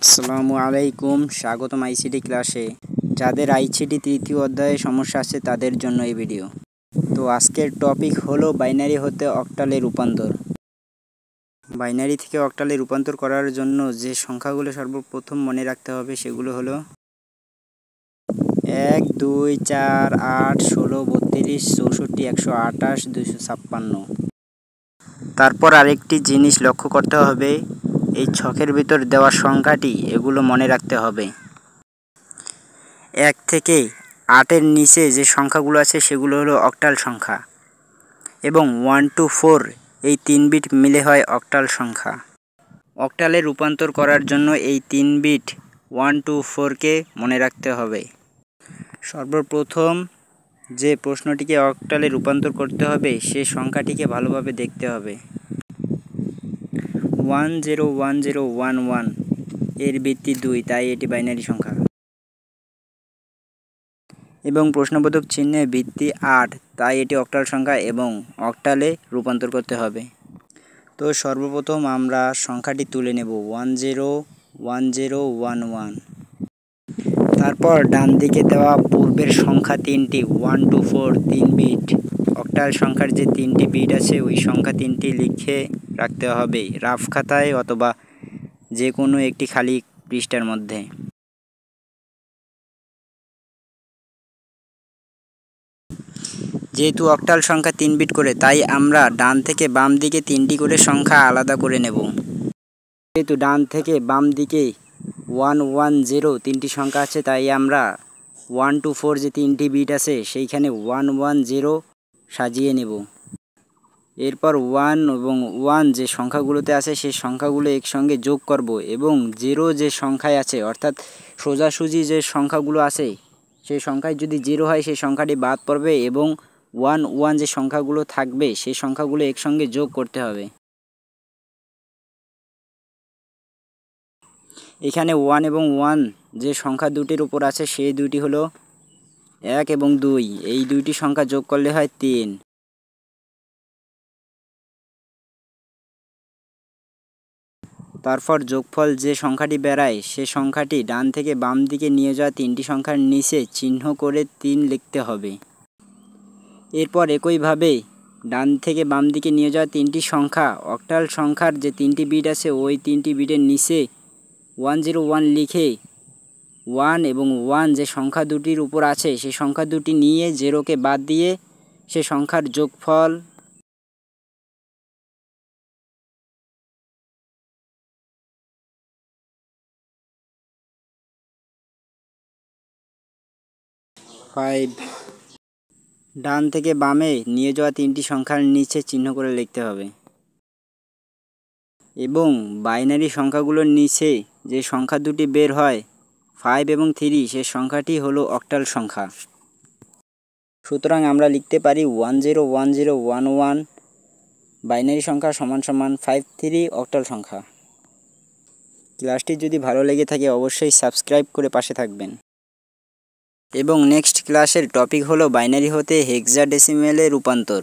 আসসালামু আলাইকুম, স্বাগতম আইসিটি ক্লাসে। যাদের আইসিটি তৃতীয় অধ্যায়ে সমস্যা আছে তাদের জন্য এই ভিডিও। তো আজকের টপিক হলো বাইনারি হতে অক্টালে রূপান্তর। বাইনারি থেকে অক্টালে রূপান্তর করার জন্য যে সংখ্যাগুলো সর্বপ্রথম মনে রাখতে হবে সেগুলো হলো 1, 2, 4, 8, 16, 32, 64, 128, 256। তারপর আরেকটি জিনিস লক্ষ্য করতে হবে, এই ছকের ভিতর দেওয়া সংখ্যাটি এগুলো মনে রাখতে হবে। 1 থেকে 8-এর নিচে যে সংখ্যাগুলো আছে সেগুলো হলো অক্টাল সংখ্যা এবং 1 to 4 এই 3 বিট মিলে হয় অক্টাল সংখ্যা। অক্টালে রূপান্তর করার জন্য এই 3 বিট 1 to 4কে মনে রাখতে হবে। সর্বপ্রথম যে প্রশ্নটিকে অক্টালে রূপান্তর করতে হবে সে সংখ্যাটিকে ভালোভাবে দেখতে হবে। 101011 এর ভিত্তি 2, তাই এটি বাইনারি সংখ্যা। এবং প্রশ্নবোধক চিহ্নের ভিত্তি 8, তাই এটি অক্টাল সংখ্যা এবং অক্টালে রূপান্তর করতে হবে। তো সর্বপ্রথম আমরা সংখ্যাটি তুলে নেব 101011। তারপর ডান দিকে দেওয়া পূর্বের সংখ্যা 3টি 1 to 4 3 বিট অক্টাল সংখ্যার যে 3টি বিট আছে ওই সংখ্যা 3টি লিখে রাখতে হবে রাফ খাতায় অথবা যে কোনো একটি খালি পৃষ্ঠার মধ্যে। যেহেতু অক্টাল সংখ্যা 3 বিট করে তাই আমরা ডান থেকে বাম দিকে 3টি করে সংখ্যা আলাদা করে নেব। যেহেতু ডান থেকে বাম দিকে 110 3টি সংখ্যা আছে তাই আমরা 1 to 4 যে 3টি বিট আছে সেইখানে 110 সাজিয়ে নেব। এরপর 1 এবং 1 যে সংখ্যাগুলোতে আছে সেই সংখ্যাগুলো একসঙ্গে যোগ করব এবং 0 যে সংখ্যায় আছে অর্থাৎ সোজাসুজি যে সংখ্যাগুলো আছে সেই সংখ্যায় যদি 0 হয় সেই সংখ্যাটি বাদ পড়বে এবং 1 1 যে সংখ্যাগুলো থাকবে সেই সংখ্যাগুলো একসঙ্গে যোগ করতে হবে। এখানে 1 এবং 1 যে সংখ্যা দুটির উপর আছে সেই দুটি হলো 1 এবং 2, এই দুইটি সংখ্যা যোগ করলে হয় 3। তারপর যোগফল যে সংখ্যাটি বেরায় সে সংখ্যাটি ডান থেকে বাম দিকে নিয়ে যাওয়া 3টি সংখ্যার নিচে চিহ্ন করে 3 লিখতে হবে। এরপর একইভাবে ডান থেকে বাম দিকে নিয়ে যাওয়া 3টি সংখ্যা অক্টাল সংখ্যার যে 3টি বিট আছে ওই 3টি বিটের নিচে 101 লিখে 1 এবং 1 যে সংখ্যা দুটির উপর আছে সেই সংখ্যা দুটি নিয়ে 0কে বাদ দিয়ে সে সংখ্যার যোগফল ডান থেকে বামে নিয়ে যাওয়া 3টি সংখ্যার নিচে চিহ্ন করে লিখতে হবে এবং বাইনারি সংখ্যাগুলোর নিচে যে সংখ্যা দুটি বের হয় 5 এবং 3 সে সংখ্যাটি হলো অক্টাল সংখ্যা। সুতরাং আমরা লিখতে পারি 101011 বাইনারি সংখ্যা সমান সমান 53 অক্টাল সংখ্যা। ক্লাসটি যদি ভালো লেগে থাকে অবশ্যই সাবস্ক্রাইব করে পাশে থাকবেন। এবং নেক্সট ক্লাসের টপিক হলো বাইনারি হতে হেক্সাডেসিমেলে রূপান্তর।